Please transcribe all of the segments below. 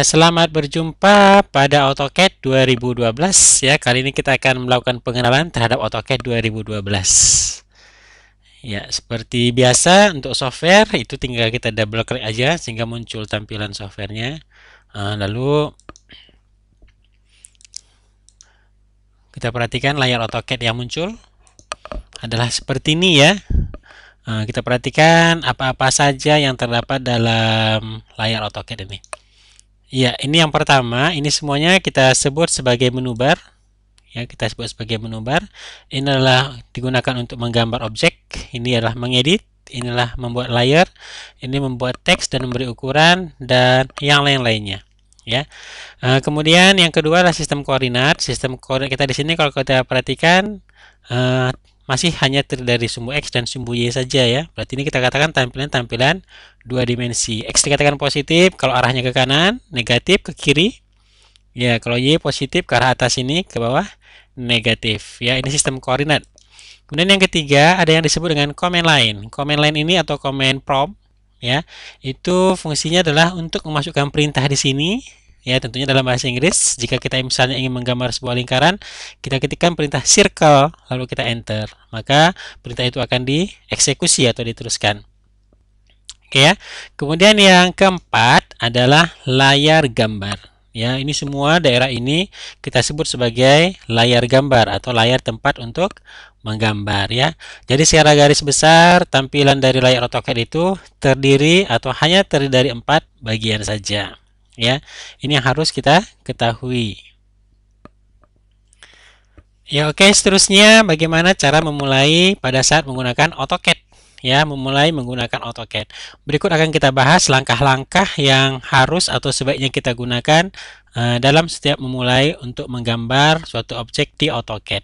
Selamat berjumpa pada AutoCAD 2012 ya. Kali ini kita akan melakukan pengenalan terhadap AutoCAD 2012. Ya, seperti biasa untuk software itu tinggal kita double klik aja sehingga muncul tampilan softwarenya. Lalu kita perhatikan layar AutoCAD yang muncul adalah seperti ini ya. Kita perhatikan apa-apa saja yang terdapat dalam layar AutoCAD ini. Ya, ini yang pertama, ini semuanya kita sebut sebagai menu bar. Ya, kita sebut sebagai menu bar. Ini adalah digunakan untuk menggambar objek. Ini adalah mengedit. Inilah membuat layer. Ini membuat teks dan memberi ukuran dan yang lain-lainnya. Ya. Kemudian yang kedua adalah sistem koordinat. Sistem koordinat kita di sini kalau kita perhatikan masih hanya terdiri dari sumbu X dan sumbu Y saja ya. Berarti ini kita katakan tampilan dua dimensi. X dikatakan positif kalau arahnya ke kanan, negatif ke kiri. Ya, kalau Y positif ke arah atas ini, ke bawah negatif. Ya, ini sistem koordinat. Kemudian yang ketiga ada yang disebut dengan command line. Command line ini atau command prompt ya, itu fungsinya adalah untuk memasukkan perintah di sini. Ya, tentunya dalam bahasa Inggris, jika kita misalnya ingin menggambar sebuah lingkaran, kita ketikkan perintah circle, lalu kita enter. Maka perintah itu akan dieksekusi atau diteruskan. Oke ya. Kemudian yang keempat adalah layar gambar. Ya, ini semua daerah ini kita sebut sebagai layar gambar atau layar tempat untuk menggambar ya. Jadi secara garis besar tampilan dari layar AutoCAD itu terdiri atau hanya terdiri dari 4 bagian saja. Ya, ini yang harus kita ketahui. Ya, oke, seterusnya bagaimana cara memulai pada saat menggunakan AutoCAD? Ya, memulai menggunakan AutoCAD. Berikut akan kita bahas langkah-langkah yang harus atau sebaiknya kita gunakan dalam setiap memulai untuk menggambar suatu objek di AutoCAD.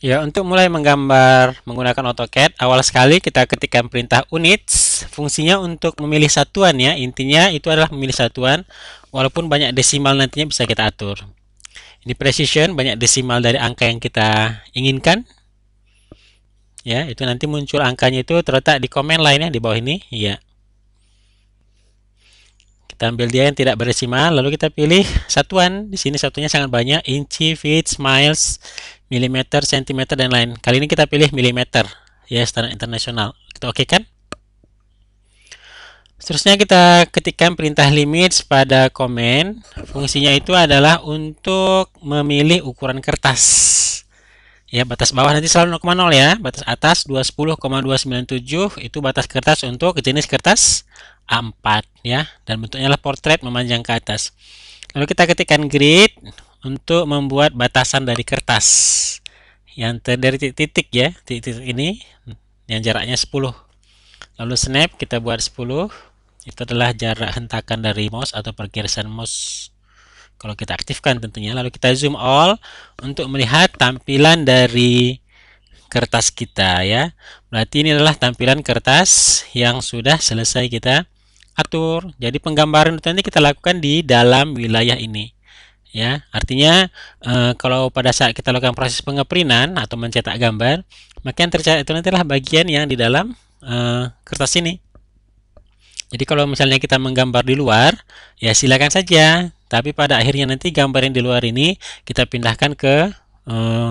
Ya, untuk mulai menggambar menggunakan AutoCAD, awal sekali kita ketikkan perintah units. Fungsinya untuk memilih satuan ya, intinya itu adalah memilih satuan, walaupun banyak desimal nantinya bisa kita atur. Ini precision, banyak desimal dari angka yang kita inginkan. Ya, itu nanti muncul angkanya itu terletak di command line ya, di bawah ini. Ya. Kita ambil dia yang tidak berdesimal, lalu kita pilih satuan. Di sini satunya sangat banyak, inci, feet, miles, milimeter, sentimeter, dan lain. Kali ini kita pilih milimeter, ya standar internasional. Kita oke kan? Seterusnya kita ketikkan perintah limits pada command. Fungsinya itu adalah untuk memilih ukuran kertas. Ya, batas bawah nanti selalu 0,0 ya. Batas atas 210,297 itu batas kertas untuk jenis kertas A4 ya, dan bentuknya adalah portrait memanjang ke atas. Lalu kita ketikkan grid untuk membuat batasan dari kertas yang terdiri dari titik ya, titik ini yang jaraknya 10. Lalu snap kita buat 10. Itu adalah jarak hentakan dari mouse atau pergerakan mouse kalau kita aktifkan tentunya. Lalu kita zoom all untuk melihat tampilan dari kertas kita ya. Berarti ini adalah tampilan kertas yang sudah selesai kita atur. Jadi penggambaran itu nanti kita lakukan di dalam wilayah ini. Ya, artinya kalau pada saat kita lakukan proses pengeprintan atau mencetak gambar, maka yang tercetak itu nanti adalah bagian yang di dalam kertas ini. Jadi kalau misalnya kita menggambar di luar, ya silakan saja. Tapi pada akhirnya nanti gambar yang di luar ini kita pindahkan ke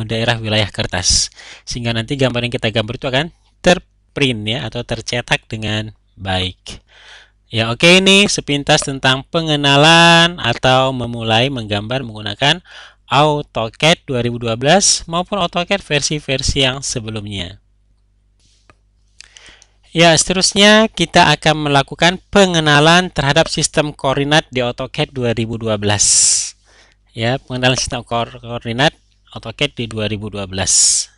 daerah wilayah kertas, sehingga nanti gambar yang kita gambar itu akan terprint ya atau tercetak dengan baik. Ya, oke, ini sepintas tentang pengenalan atau memulai menggambar menggunakan AutoCAD 2012 maupun AutoCAD versi-versi yang sebelumnya. Ya, seterusnya kita akan melakukan pengenalan terhadap sistem koordinat di AutoCAD 2012. Ya, pengenalan sistem koordinat AutoCAD di 2012.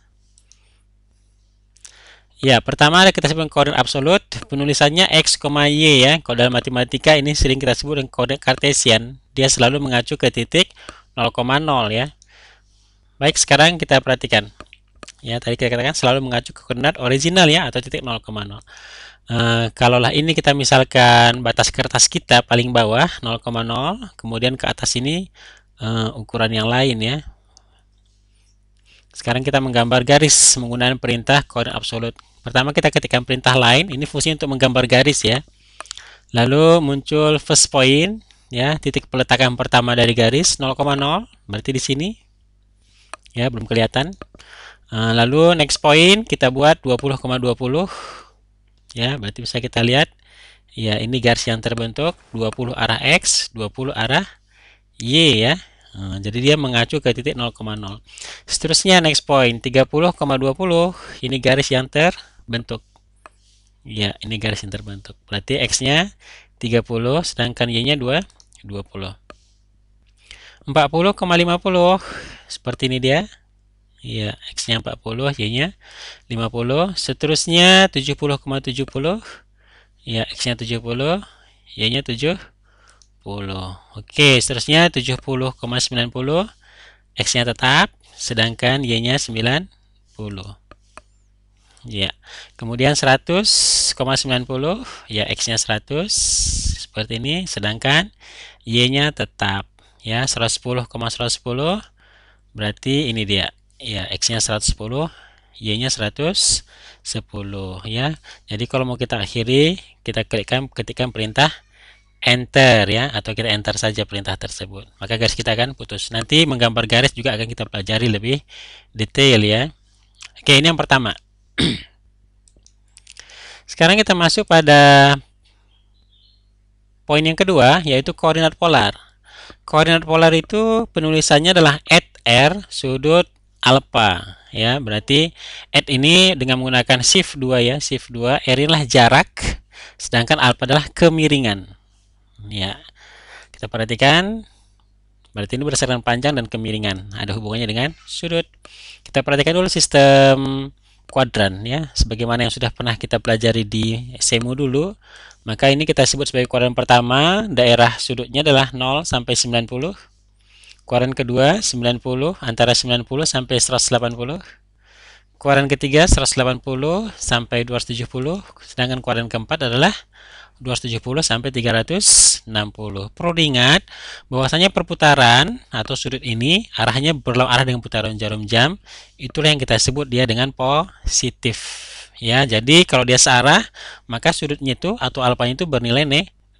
Ya, pertama ada kita sebut koordinat absolut, penulisannya X, Y ya. Kalau dalam matematika ini sering kita sebut dengan koordinat kartesian. Dia selalu mengacu ke titik 0,0 ya. Baik, sekarang kita perhatikan. Ya, tadi kita katakan selalu mengacu ke koordinat original ya atau titik 0,0. Kalaulah ini kita misalkan batas kertas kita paling bawah 0,0, kemudian ke atas ini ukuran yang lain ya. Sekarang kita menggambar garis menggunakan perintah koordinat absolut. Pertama kita ketikkan perintah line, ini fungsi untuk menggambar garis ya. Lalu muncul first point, ya, titik peletakan pertama dari garis 0,0, berarti di sini. Ya, belum kelihatan. Lalu next point kita buat 20,20. Ya, berarti bisa kita lihat. Ya, ini garis yang terbentuk 20 arah X, 20 arah Y ya. Jadi dia mengacu ke titik 0,0. Seterusnya next point 30,20. Ini garis yang terbentuk. Ya, ini garis yang terbentuk. Berarti X-nya 30 sedangkan Y-nya 20. 40,50. Seperti ini dia. Ya, X-nya 40, Y-nya 50. Seterusnya 70,70. Ya, X-nya 70, Y-nya 70. Oke, seterusnya 70,90. X-nya tetap, sedangkan Y-nya 90. Ya, kemudian 100,90. Ya, X-nya 100. Seperti ini, sedangkan Y-nya tetap. Ya, 110,110. Berarti ini dia. Ya, X-nya 110, Y-nya 110 ya. Jadi kalau mau kita akhiri, kita ketikkan perintah enter ya, atau kita enter saja perintah tersebut. Maka garis kita akan putus. Nanti menggambar garis juga akan kita pelajari lebih detail ya. Oke, ini yang pertama. Sekarang kita masuk pada poin yang kedua, yaitu koordinat polar. Koordinat polar itu penulisannya adalah r sudut alfa ya. Berarti ini dengan menggunakan shift 2 ya, shift 2. R inilah jarak, sedangkan alfa adalah kemiringan. Ya. Kita perhatikan, berarti ini berdasarkan panjang dan kemiringan, ada hubungannya dengan sudut. Kita perhatikan dulu sistem kuadran ya, sebagaimana yang sudah pernah kita pelajari di SMU dulu. Maka ini kita sebut sebagai kuadran pertama, daerah sudutnya adalah 0 sampai 90. Kuadran kedua 90, antara 90 sampai 180. Kuadran ketiga 180 sampai 270, sedangkan kuadran keempat adalah 270 sampai 360. Perlu diingat bahwasanya perputaran atau sudut ini arahnya berlawanan arah dengan putaran jarum jam. Itulah yang kita sebut dia dengan positif. Ya, jadi kalau dia searah, maka sudutnya itu atau alfanya itu bernilai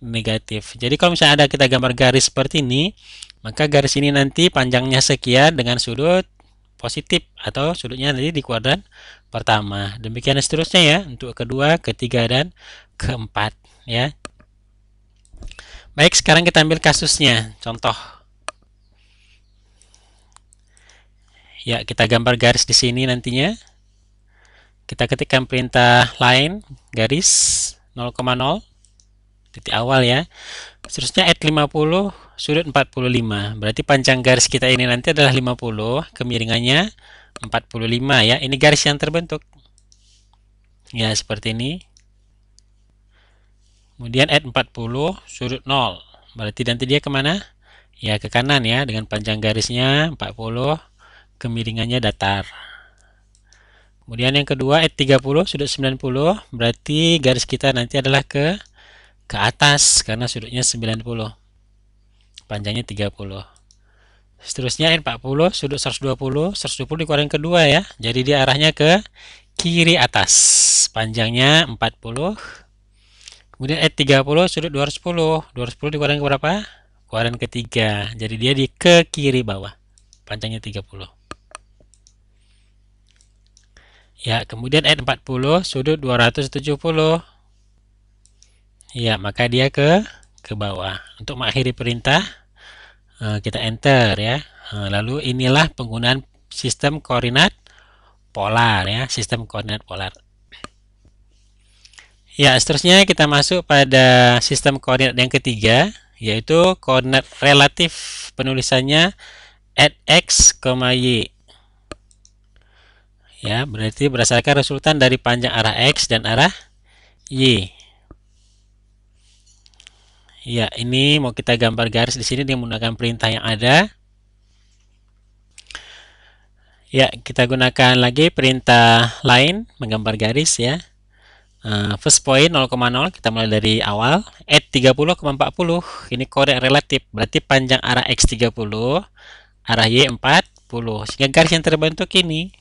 negatif. Jadi kalau misalnya ada kita gambar garis seperti ini, maka garis ini nanti panjangnya sekian dengan sudut positif atau sudutnya nanti di kuadran pertama. Demikian seterusnya ya untuk kedua, ketiga, dan keempat ya. Baik, sekarang kita ambil kasusnya, contoh. Ya, kita gambar garis di sini nantinya. Kita ketikkan perintah line garis 0,0 titik awal ya. Seterusnya add 50 sudut 45. Berarti panjang garis kita ini nanti adalah 50, kemiringannya 45 ya. Ini garis yang terbentuk. Ya, seperti ini. Kemudian add 40 sudut 0. Berarti nanti dia kemana? Ya, ke kanan ya, dengan panjang garisnya 40, kemiringannya datar. Kemudian yang kedua add 30 sudut 90. Berarti garis kita nanti adalah ke atas karena sudutnya 90. Panjangnya 30. Seterusnya add 40 sudut 120. 120 di kuadran kedua ya. Jadi dia arahnya ke kiri atas. Panjangnya 40. Kemudian add 30 sudut 210. 210 di kuadran berapa? Kuadran ketiga. Jadi dia di ke kiri bawah. Panjangnya 30. Ya, kemudian add 40 sudut 270. Ya, maka dia ke bawah. Untuk mengakhiri perintah, kita enter ya. Lalu inilah penggunaan sistem koordinat polar ya, sistem koordinat polar. Ya, seterusnya kita masuk pada sistem koordinat yang ketiga, yaitu koordinat relatif. Penulisannya x, y. Ya, berarti berdasarkan resultan dari panjang arah x dan arah y. Ya, ini mau kita gambar garis di sini dengan menggunakan perintah yang ada. Ya, kita gunakan lagi perintah lain menggambar garis ya. First point 0,0, kita mulai dari awal. Add 30,40. Ini koordinat relatif, berarti panjang arah x 30, arah y 40. Sehingga garis yang terbentuk ini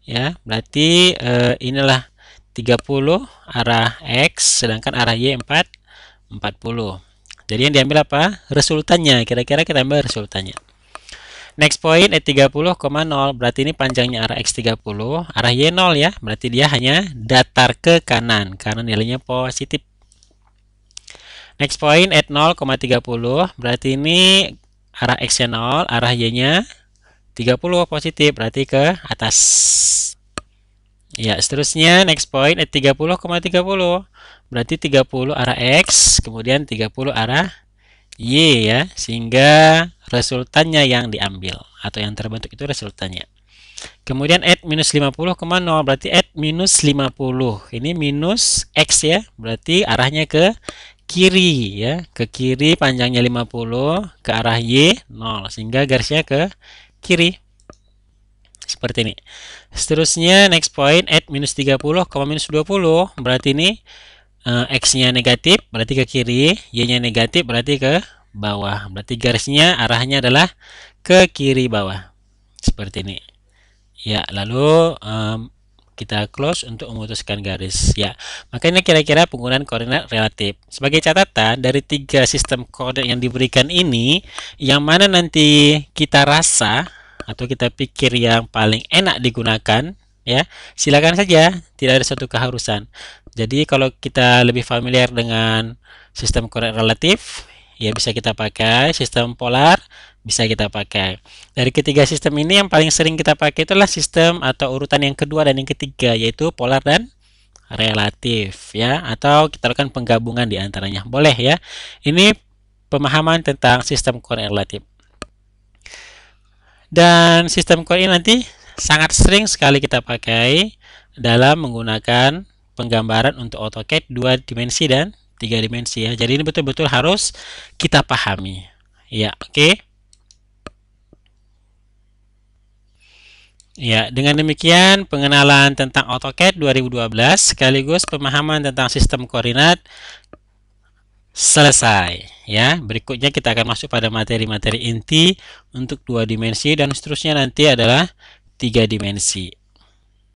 ya, berarti inilah 30 arah x sedangkan arah y 40. 40. Jadi yang diambil apa? Resultannya. Kira-kira kita ambil resultannya. Next point at 30,0. Berarti ini panjangnya arah X 30. Arah Y 0 ya. Berarti dia hanya datar ke kanan. Karena nilainya positif. Next point at 0,30. Berarti ini arah X-nya 0. Arah Y-nya 30 positif. Berarti ke atas. Ya, seterusnya next point at 30,30. Berarti 30 arah X. Kemudian 30 arah Y ya, sehingga resultannya yang diambil atau yang terbentuk itu resultannya. Kemudian at minus 50,0 berarti at minus 50. Ini minus X ya, berarti arahnya ke kiri ya, ke kiri panjangnya 50, ke arah Y 0, sehingga garisnya ke kiri. Seperti ini. Seterusnya next point at minus 30, minus 20, berarti ini X-nya negatif, berarti ke kiri, Y-nya negatif, berarti ke bawah. Berarti garisnya arahnya adalah ke kiri bawah. Seperti ini. Ya, lalu kita close untuk memutuskan garis. Ya, makanya kira-kira penggunaan koordinat relatif. Sebagai catatan, dari 3 sistem koordinat yang diberikan ini, yang mana nanti kita rasa atau kita pikir yang paling enak digunakan, ya, silakan saja, tidak ada satu keharusan. Jadi kalau kita lebih familiar dengan sistem koordinat relatif, ya bisa kita pakai. Sistem polar bisa kita pakai. Dari ketiga sistem ini yang paling sering kita pakai itulah sistem atau urutan yang kedua dan yang ketiga, yaitu polar dan relatif ya, atau kita lakukan penggabungan di antaranya. Boleh ya. Ini pemahaman tentang sistem koordinat relatif. Dan sistem koordinat nanti sangat sering sekali kita pakai dalam menggunakan penggambaran untuk AutoCAD 2 dimensi dan 3 dimensi ya. Jadi ini betul-betul harus kita pahami. Ya, oke. Ya, dengan demikian pengenalan tentang AutoCAD 2012 sekaligus pemahaman tentang sistem koordinat selesai. Ya, berikutnya kita akan masuk pada materi-materi inti untuk 2 dimensi dan seterusnya nanti adalah 3 dimensi.